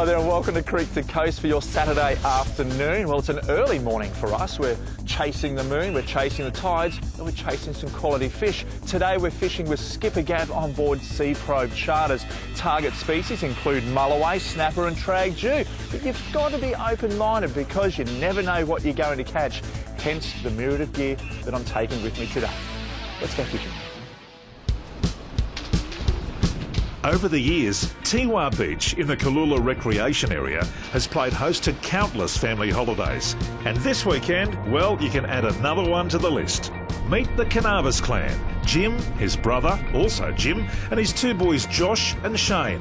there and welcome to Creek to Coast for your Saturday afternoon. Well, it's an early morning for us. We're chasing the moon, we're chasing the tides, and we're chasing some quality fish. Today we're fishing with Skipper Gav on board Sea Probe charters. Target species include mulloway, snapper and trag Jew. But you've got to be open-minded because you never know what you're going to catch. Hence the myriad of gear that I'm taking with me today. Let's go fishing. Over the years, Tiwa Beach in the Kalula recreation area has played host to countless family holidays. And this weekend, well, you can add another one to the list. Meet the Carnarvos clan, Jim, his brother, also Jim, and his two boys Josh and Shane.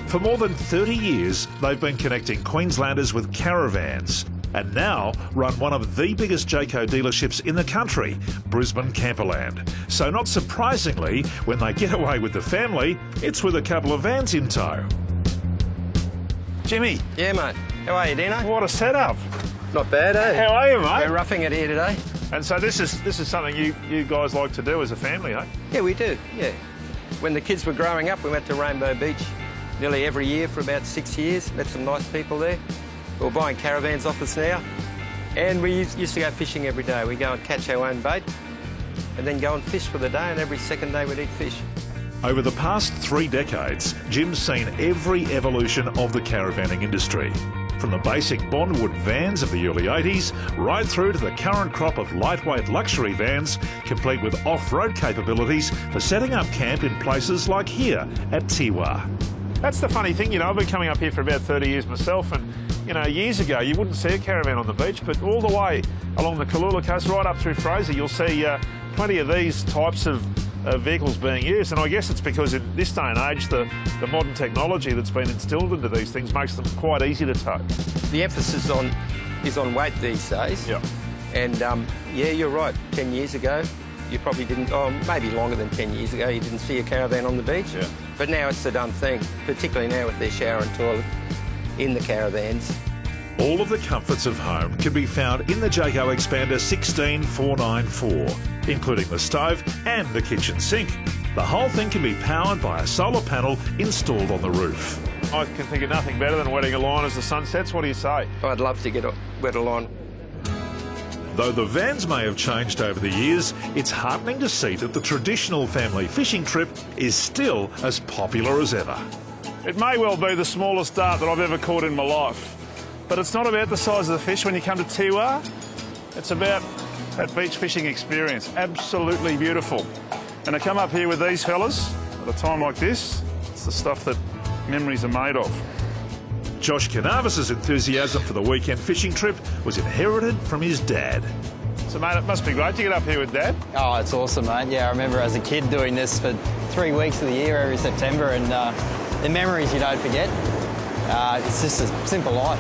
For more than 30 years, they've been connecting Queenslanders with caravans and now run one of the biggest Jayco dealerships in the country, Brisbane Camperland. So not surprisingly, when they get away with the family, it's with a couple of vans in tow. Jimmy. Yeah, mate. How are you, Dino? What a setup. Not bad, eh? How are you, mate? We're roughing it here today. And so this is something you guys like to do as a family, eh? Yeah, we do, yeah. When the kids were growing up, we went to Rainbow Beach nearly every year for about 6 years. Met some nice people there. We're buying caravans off us now. And we used to go fishing every day. We go and catch our own bait and then go and fish for the day, and every second day we'd eat fish. Over the past 3 decades, Jim's seen every evolution of the caravanning industry. From the basic Bondwood vans of the early 80s, right through to the current crop of lightweight luxury vans, complete with off-road capabilities for setting up camp in places like here at Tiwa. That's the funny thing, I've been coming up here for about 30 years myself, and years ago you wouldn't see a caravan on the beach, but all the way along the Kalula coast, right up through Fraser, you'll see plenty of these types of vehicles being used. And I guess it's because in this day and age, the modern technology that's been instilled into these things makes them quite easy to tow. The emphasis is on weight these days. Yeah. And yeah, you're right. 10 years ago, you probably didn't, maybe longer than 10 years ago, you didn't see a caravan on the beach. Yeah. But now it's the done thing, particularly now with their shower and toilet in the caravans. All of the comforts of home can be found in the Jayco Expander 16494, including the stove and the kitchen sink. The whole thing can be powered by a solar panel installed on the roof. I can think of nothing better than wetting a line as the sun sets. What do you say? I'd love to wet a line. Though the vans may have changed over the years, it's heartening to see that the traditional family fishing trip is still as popular as ever. It may well be the smallest dart that I've ever caught in my life, but it's not about the size of the fish when you come to Tiwa. It's about that beach fishing experience. Absolutely beautiful. And to come up here with these fellas at a time like this, it's the stuff that memories are made of. Josh Carnarvos' enthusiasm for the weekend fishing trip was inherited from his dad. So, mate, it must be great to get up here with Dad. Oh, it's awesome, mate. Yeah, I remember as a kid doing this for 3 weeks of the year every September, and the memories you don't forget. It's just a simple life.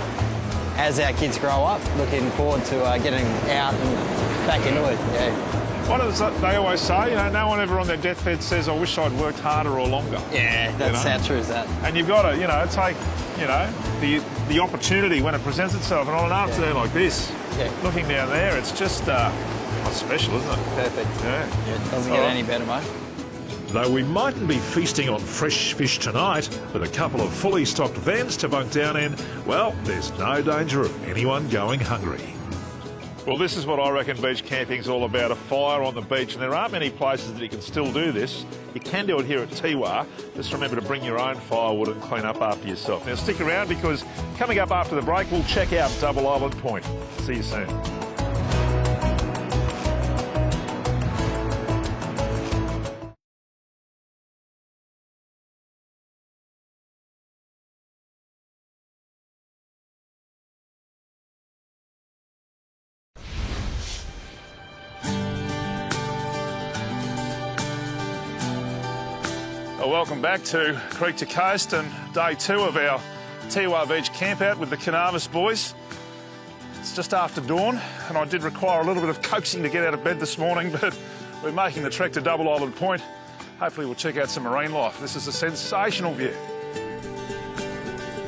As our kids grow up, looking forward to getting out and back into it, yeah. What does they always say? No one ever on their deathbed says, I wish I'd worked harder or longer. Yeah, that's how true is that. And you've got to, take, the opportunity when it presents itself. And on an afternoon like this, looking down there, it's just it's special, isn't it? Perfect. Yeah. It doesn't get any better, mate. Though we mightn't be feasting on fresh fish tonight, with a couple of fully stocked vans to bunk down in, well, there's no danger of anyone going hungry. Well, this is what I reckon beach camping's all about, a fire on the beach. And there aren't many places that you can still do this. You can do it here at Tiwa. Just remember to bring your own firewood and clean up after yourself. Now, stick around because coming up after the break, we'll check out Double Island Point. See you soon. Welcome back to Creek to Coast and day 2 of our Tiwa Beach camp out with the Carnarvos boys. It's just after dawn and I did require a little bit of coaxing to get out of bed this morning, but we're making the trek to Double Island Point. Hopefully we'll check out some marine life. This is a sensational view.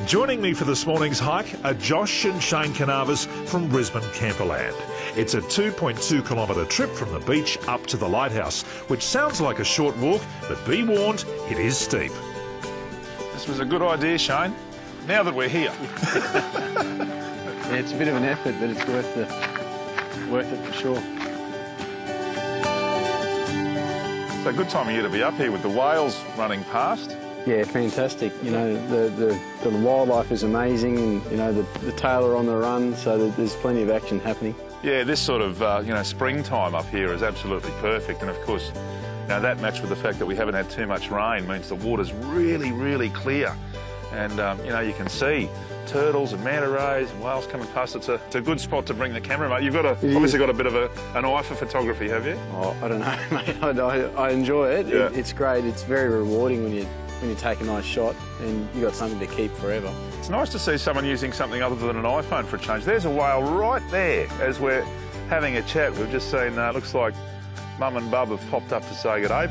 Joining me for this morning's hike are Josh and Shane Carnarvos from Brisbane Camperland. It's a 2.2 kilometre trip from the beach up to the lighthouse, which sounds like a short walk, but be warned, it is steep. This was a good idea, Shane. now that we're here. Yeah, it's a bit of an effort, but it's worth it for sure. It's a good time of year to be up here with the whales running past. Yeah, fantastic. You know, the wildlife is amazing, and you know the tail are on the run, so there's plenty of action happening. Yeah, this sort of springtime up here is absolutely perfect, and of course, now that matched with the fact that we haven't had too much rain means the water's really, really clear, and you can see turtles and manta rays and whales coming past. It's a good spot to bring the camera, mate. You've obviously got a bit of an eye for photography, have you? Oh, I don't know, mate. I enjoy it. Yeah. It's great. It's very rewarding when you take a nice shot and you got something to keep forever. It's nice to see someone using something other than an iPhone for a change. There's a whale right there as we're having a chat. We've just seen, looks like Mum and Bub have popped up to say good day.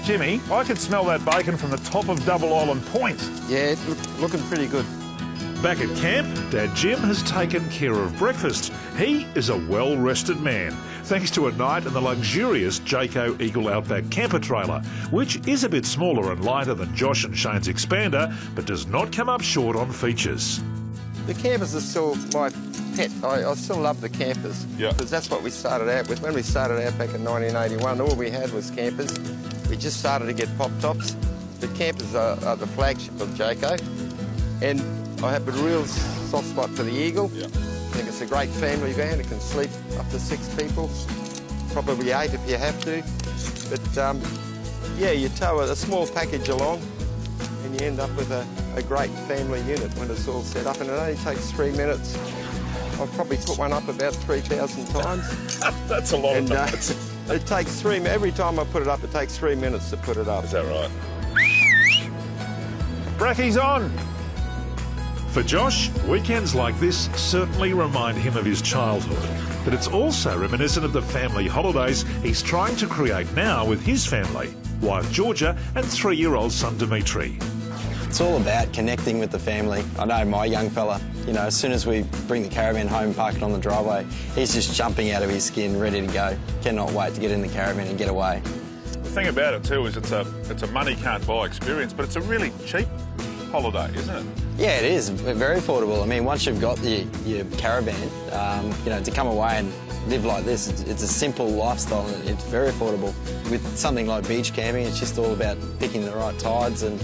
Jimmy, I could smell that bacon from the top of Double Island Point. Yeah, it's looking pretty good. Back at camp, Dad Jim has taken care of breakfast. He is a well-rested man, thanks to a night in the luxurious Jayco Eagle Outback camper trailer, which is a bit smaller and lighter than Josh and Shane's Expander, but does not come up short on features. The campers are still my pet. I still love the campers. Yeah. Because that's what we started out with. When we started out back in 1981, all we had was campers. We just started to get pop-tops. The campers are the flagship of Jayco. And I have a real soft spot for the Eagle. Yeah. I think it's a great family van. It can sleep up to 6 people, probably 8 if you have to. But yeah, you tow a small package along and you end up with a great family unit when it's all set up, and it only takes 3 minutes. I've probably put one up about 3,000 times. That's a lot of nuts. It takes every time I put it up, it takes 3 minutes to put it up. Is that right? Bracky's on! For Josh, weekends like this certainly remind him of his childhood, but it's also reminiscent of the family holidays he's trying to create now with his family, wife Georgia and 3-year-old son Dimitri. It's all about connecting with the family. I know my young fella, you know, as soon as we bring the caravan home, park it on the driveway, he's just jumping out of his skin, ready to go. Cannot wait to get in the caravan and get away. The thing about it too is it's a money can't buy experience, but it's a really cheap holiday, isn't it? Yeah, it is. Very affordable. I mean, once you've got your caravan, to come away and live like this, it's a simple lifestyle and it's very affordable. With something like beach camping, it's just all about picking the right tides and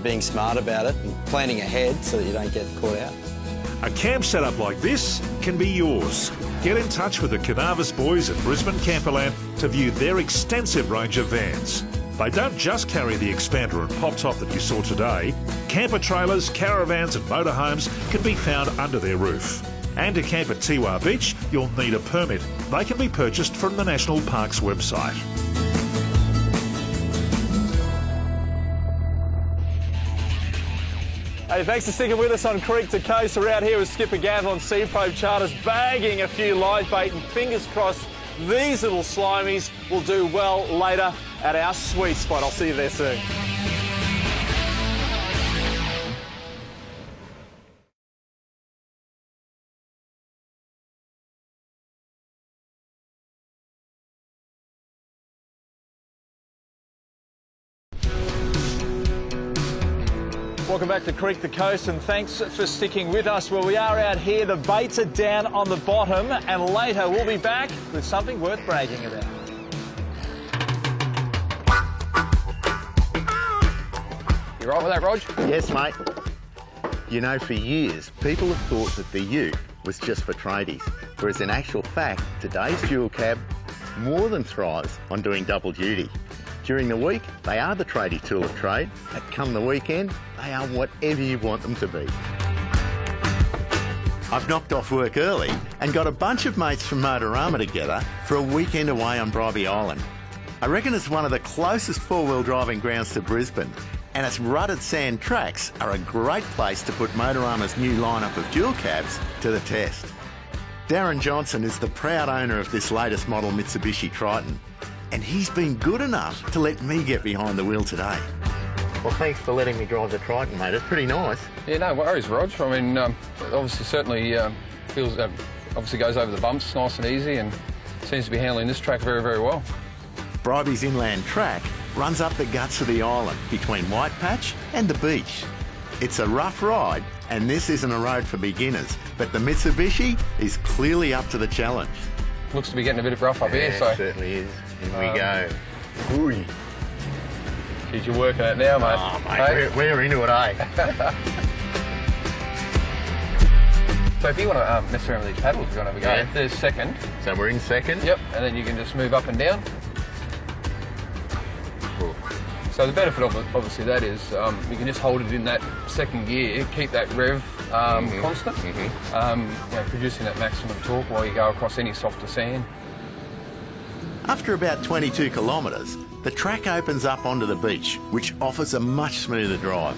being smart about it and planning ahead so that you don't get caught out. A camp setup like this can be yours. Get in touch with the Carnarvon boys at Brisbane Camperland to view their extensive range of vans. They don't just carry the Expander and Pop Top that you saw today. Camper trailers, caravans and motorhomes can be found under their roof. And to camp at Tiwa Beach, you'll need a permit. They can be purchased from the National Parks website. Hey, thanks for sticking with us on Creek to Coast. We're out here with Skipper Gav on Sea Probe Charters, bagging a few live bait, and fingers crossed these little slimies will do well later at our sweet spot. I'll see you there soon. Welcome back to Creek the Coast, and thanks for sticking with us. Well, we are out here, the baits are down on the bottom, and later we'll be back with something worth bragging about. You right with that, Rog? Yes, mate. You know, for years, people have thought that the ute was just for tradies, whereas in actual fact, today's dual cab more than thrives on doing double duty. During the week, they are the tradie tool of trade, but come the weekend, they are whatever you want them to be. I've knocked off work early and got a bunch of mates from Motorama together for a weekend away on Bribie Island. I reckon it's one of the closest four-wheel driving grounds to Brisbane, and its rutted sand tracks are a great place to put Motorama's new lineup of dual cabs to the test. Darren Johnson is the proud owner of this latest model Mitsubishi Triton, and he's been good enough to let me get behind the wheel today. Well, thanks for letting me drive the Triton, mate. It's pretty nice. Yeah, no worries, Rog. I mean, obviously, certainly feels, obviously goes over the bumps nice and easy, and seems to be handling this track very, very well. Bribie's inland track runs up the guts of the island between White Patch and the beach. It's a rough ride, and this isn't a road for beginners, but the Mitsubishi is clearly up to the challenge. Looks to be getting a bit rough up here, so... It certainly is. Here we go. Ooh. Geez, you're working it now, mate. Oh, mate, Hey? we're into it, eh? So if you want to mess around with these paddles, you're going to have a go. Yeah. There's second. So we're in second? Yep, and then you can just move up and down. So the benefit of it, obviously, that is you can just hold it in that second gear, keep that rev constant, producing that maximum torque while you go across any softer sand. After about 22 kilometres, the track opens up onto the beach, which offers a much smoother drive.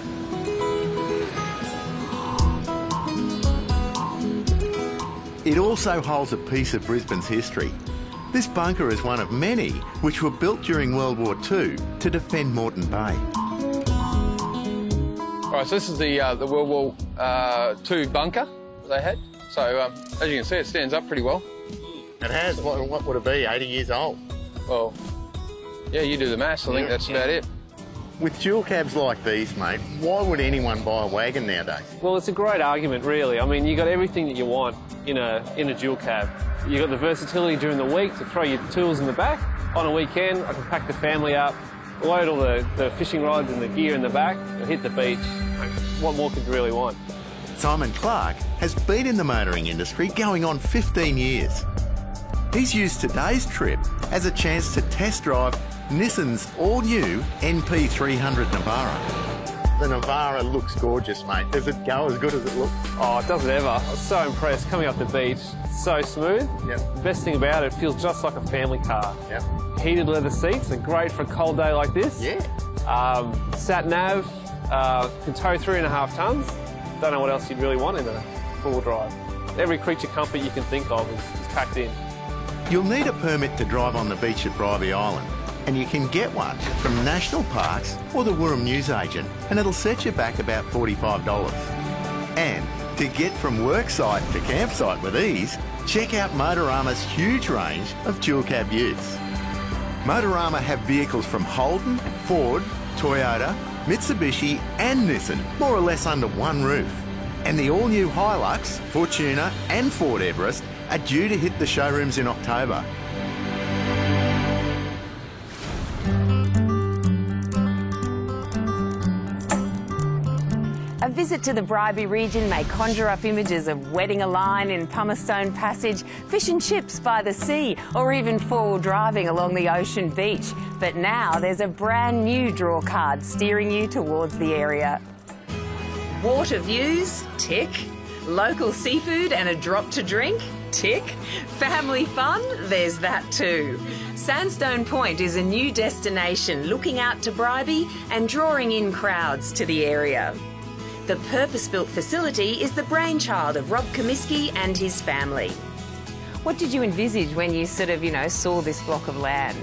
It also holds a piece of Brisbane's history. This bunker is one of many which were built during World War II to defend Moreton Bay. All right, so this is the World War II bunker they had. So as you can see, it stands up pretty well. It has. What would it be, 80 years old? Well, yeah, you do the maths. I think that's about it. With dual cabs like these, mate, why would anyone buy a wagon nowadays? Well, it's a great argument, really. I mean, you got everything that you want in a dual cab. You got the versatility during the week to throw your tools in the back. On a weekend, I can pack the family up, load all the fishing rods and the gear in the back, and hit the beach. What more could you really want? Simon Clark has been in the motoring industry going on 15 years. He's used today's trip as a chance to test drive Nissan's all-new NP300 Navara. The Navara looks gorgeous, mate. Does it go as good as it looks? Oh, it doesn't ever. I was so impressed coming up the beach. It's so smooth. Yep. The best thing about it, it feels just like a family car. Yep. Heated leather seats are great for a cold day like this. Yeah. Sat nav, can tow 3.5 tonnes. Don't know what else you'd really want in a four-wheel drive. Every creature comfort you can think of is packed in. You'll need a permit to drive on the beach at Bribie Island, and you can get one from National Parks or the Wirrum Newsagent, and it'll set you back about $45. And to get from worksite to campsite with ease, check out Motorama's huge range of dual cab utes. Motorama have vehicles from Holden, Ford, Toyota, Mitsubishi and Nissan, more or less under one roof. And the all-new Hilux, Fortuner and Ford Everest are due to hit the showrooms in October. A visit to the Bribie region may conjure up images of wetting a line in Pumicestone Passage, fish and chips by the sea, or even four-wheel driving along the ocean beach. But now there's a brand new draw card steering you towards the area. Water views? Tick. Local seafood and a drop to drink? Tick. Family fun? There's that too. Sandstone Point is a new destination looking out to Bribie and drawing in crowds to the area. The purpose-built facility is the brainchild of Rob Comiskey and his family. What did you envisage when you sort of, saw this block of land?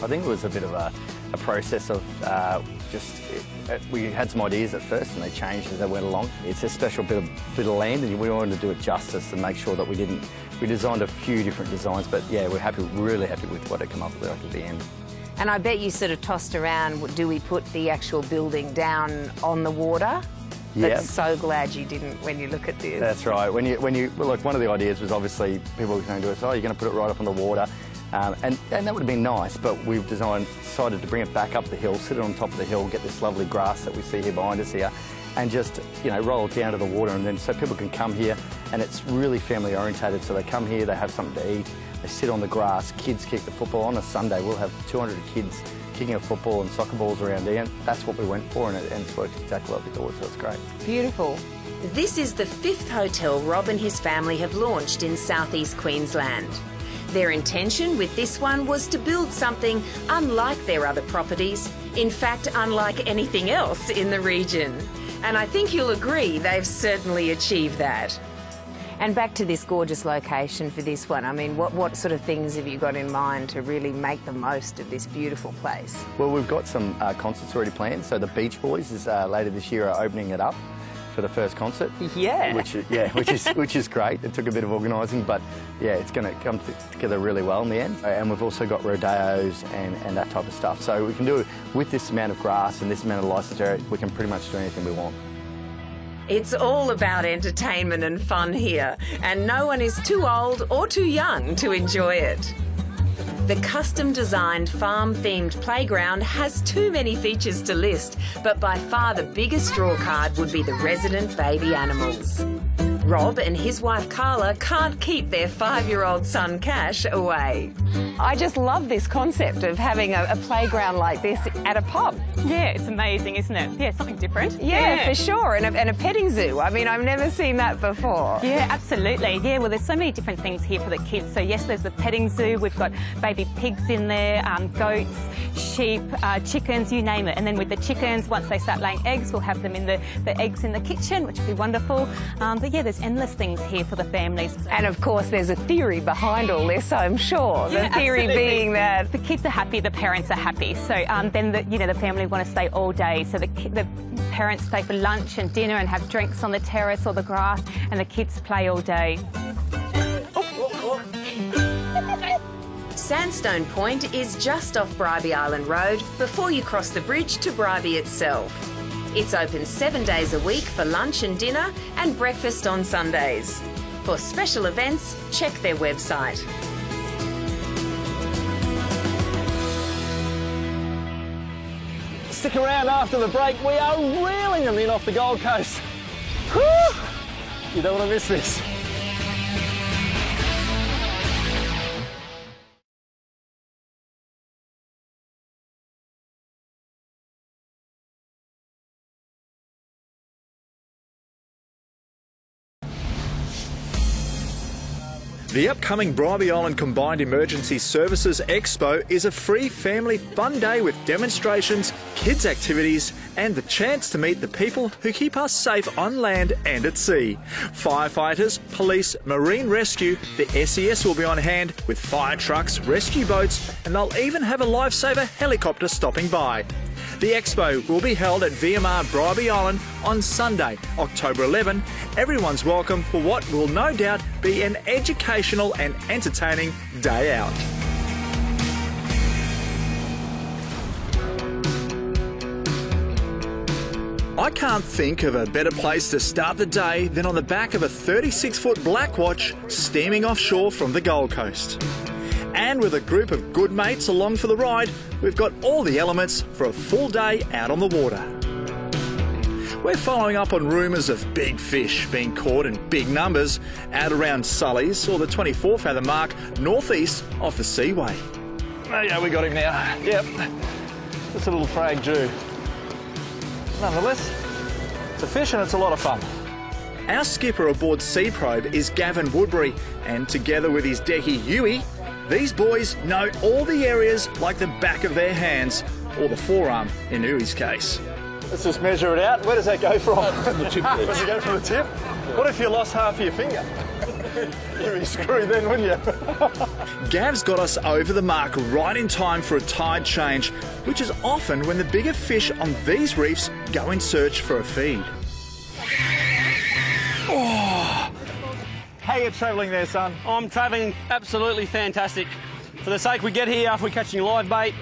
I think it was a bit of a process of we had some ideas at first and they changed as they went along. It's a special bit of land and we wanted to do it justice and make sure that we designed a few different designs, but yeah, we're really happy with what it came up with at the end. And I bet you sort of tossed around, do we put the actual building down on the water? Yeah. But so glad you didn't when you look at this. That's right. When you look, one of the ideas was obviously people were saying to us, oh, you're going to put it right up on the water. And that would have been nice, but we've decided to bring it back up the hill, sit it on top of the hill, get this lovely grass that we see here behind us here, and just, roll it down to the water, and then so people can come here, and it's really family orientated. So they come here, they have something to eat, they sit on the grass, kids kick the football. On a Sunday, we'll have 200 kids kicking a football and soccer balls around there, and that's what we went for, and it's worked exactly like we thought, so it's great. Beautiful. This is the 5th hotel Rob and his family have launched in southeast Queensland. Their intention with this one was to build something unlike their other properties, in fact unlike anything else in the region. And I think you'll agree they've certainly achieved that. And back to this gorgeous location for this one, I mean, what sort of things have you got in mind to really make the most of this beautiful place? Well, we've got some concerts already planned. So the Beach Boys is later this year are opening it up for the first concert. Yeah. Which is great. It took a bit of organising, but yeah, it's going to come together really well in the end. And we've also got rodeos and that type of stuff. So we can do, with this amount of grass and this amount of licensed area, we can pretty much do anything we want. It's all about entertainment and fun here, and no one is too old or too young to enjoy it. The custom-designed farm-themed playground has too many features to list, but by far the biggest drawcard would be the resident baby animals. Rob and his wife Carla can't keep their 5-year-old son Cash away. I just love this concept of having a playground like this at a pub. Yeah, it's amazing, isn't it? Yeah, something different. Yeah, for sure. And a petting zoo. I mean, I've never seen that before. Yeah, absolutely. Yeah, well, there's so many different things here for the kids. So yes, there's the petting zoo. We've got baby pigs in there, goats, sheep, chickens, you name it. And then with the chickens, once they start laying eggs, we'll have them in the eggs in the kitchen, which would be wonderful. But yeah, there's endless things here for the families. And of course, there's a theory behind all this, I'm sure. Yeah, the theory absolutely. Being that the kids are happy, the parents are happy. So then the family want to stay all day. So the parents stay for lunch and dinner and have drinks on the terrace or the grass, and the kids play all day. Sandstone Point is just off Bribie Island Road before you cross the bridge to Bribie itself. It's open 7 days a week for lunch and dinner and breakfast on Sundays. For special events, check their website. Stick around after the break. We are reeling them in off the Gold Coast. Whew! You don't want to miss this. The upcoming Bribie Island Combined Emergency Services Expo is a free family fun day with demonstrations, kids activities and the chance to meet the people who keep us safe on land and at sea. Firefighters, police, marine rescue, the SES will be on hand with fire trucks, rescue boats and they'll even have a lifesaver helicopter stopping by. The expo will be held at VMR Bribie Island on Sunday, October 11. Everyone's welcome for what will no doubt be an educational and entertaining day out. I can't think of a better place to start the day than on the back of a 36-foot Blackwatch steaming offshore from the Gold Coast. And with a group of good mates along for the ride, we've got all the elements for a full day out on the water. We're following up on rumours of big fish being caught in big numbers out around Sully's or the 24-fathom mark northeast of the Seaway. Oh yeah, we got him now. Yep, just a little frag Jew. Nonetheless, it's a fish and it's a lot of fun. Our skipper aboard Sea Probe is Gavin Woodbury, and together with his decky Huey, these boys know all the areas like the back of their hands, or the forearm in Huey's case. Let's just measure it out. Where does that go from? From the tip. Does it go from the tip? What if you lost half your finger? You'd be screwed then, wouldn't you? Gav's got us over the mark right in time for a tide change, which is often when the bigger fish on these reefs go in search for a feed. Oh. How are you travelling there, son? I'm travelling absolutely fantastic. For the sake we get here after we're catching live bait,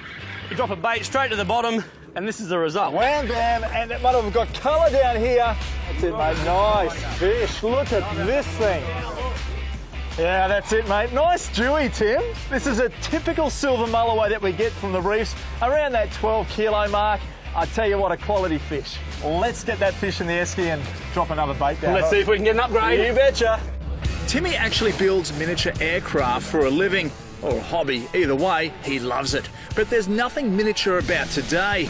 we drop a bait straight to the bottom, and this is the result. Wham bam, and that mate, we've got colour down here. That's it, mate. Nice fish. Look at this thing. Yeah, that's it, mate. Nice dewy, Tim. This is a typical silver mulloway that we get from the reefs, around that 12 kilo mark. I tell you what, a quality fish. Let's get that fish in the esky and drop another bait down. Let's see if we can get an upgrade. You betcha. Timmy actually builds miniature aircraft for a living, or a hobby. Either way, he loves it. But there's nothing miniature about today.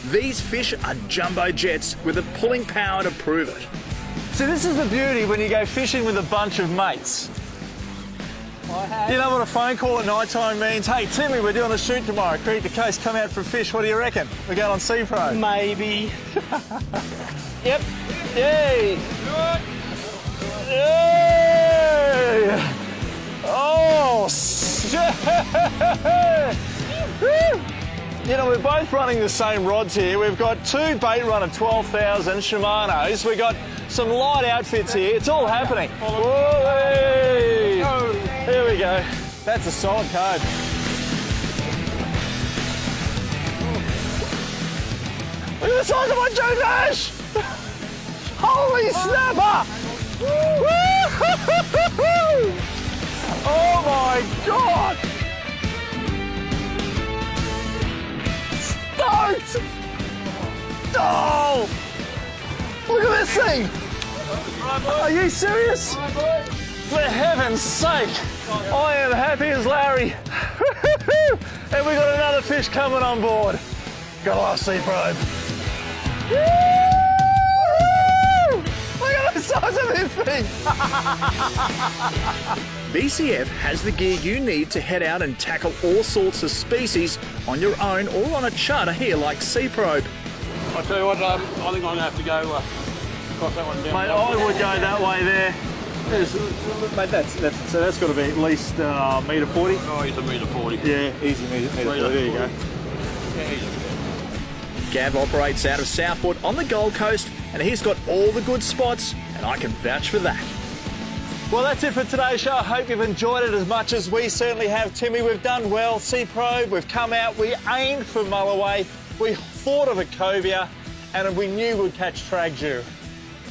These fish are jumbo jets with the pulling power to prove it. See, this is the beauty when you go fishing with a bunch of mates. You know what a phone call at night time means? Hey, Timmy, we're doing a shoot tomorrow. Creek the Coast, come out for a fish. What do you reckon? We're going on Sea Pro. Maybe. Yep. Yay. Yay. Oh, you know, we're both running the same rods here. We've got two bait runner 12,000 Shimano's. We've got some light outfits here. It's all happening. Whoa! Here we go. That's a solid code. Look at the size of my jungfish! Holy snapper! Oh my God! Stoked! Oh! Look at this thing! Are you serious? For heaven's sake! I am happy as Larry. And we got another fish coming on board. Gotta love Sea Probe. Look at the size of this thing! BCF has the gear you need to head out and tackle all sorts of species on your own or on a charter here like Sea Probe. I'll tell you what, I think I'm going to have to go cross that one down. Mate, I would go that way there. Mate, that's got to be at least metre 40. Oh, he's a metre 40. Yeah, easy metre 40. There you go. Yeah, easy. Gav operates out of Southport on the Gold Coast and he's got all the good spots and I can vouch for that. Well, that's it for today's show. I hope you've enjoyed it as much as we certainly have. Timmy, we've done well. Sea Probe, we've come out, we aimed for Mulloway, we thought of a cobia, and we knew we'd catch Tragdew.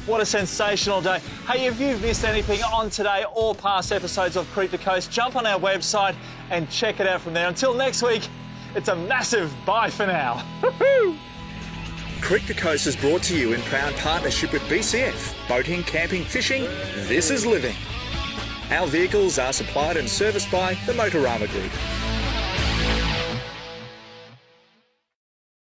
What a sensational day. Hey, if you've missed anything on today or past episodes of Creek to Coast, jump on our website and check it out from there. Until next week, it's a massive bye for now. Creek to Coast is brought to you in proud partnership with BCF. Boating, camping, fishing, this is living. Our vehicles are supplied and serviced by the Motorama Group.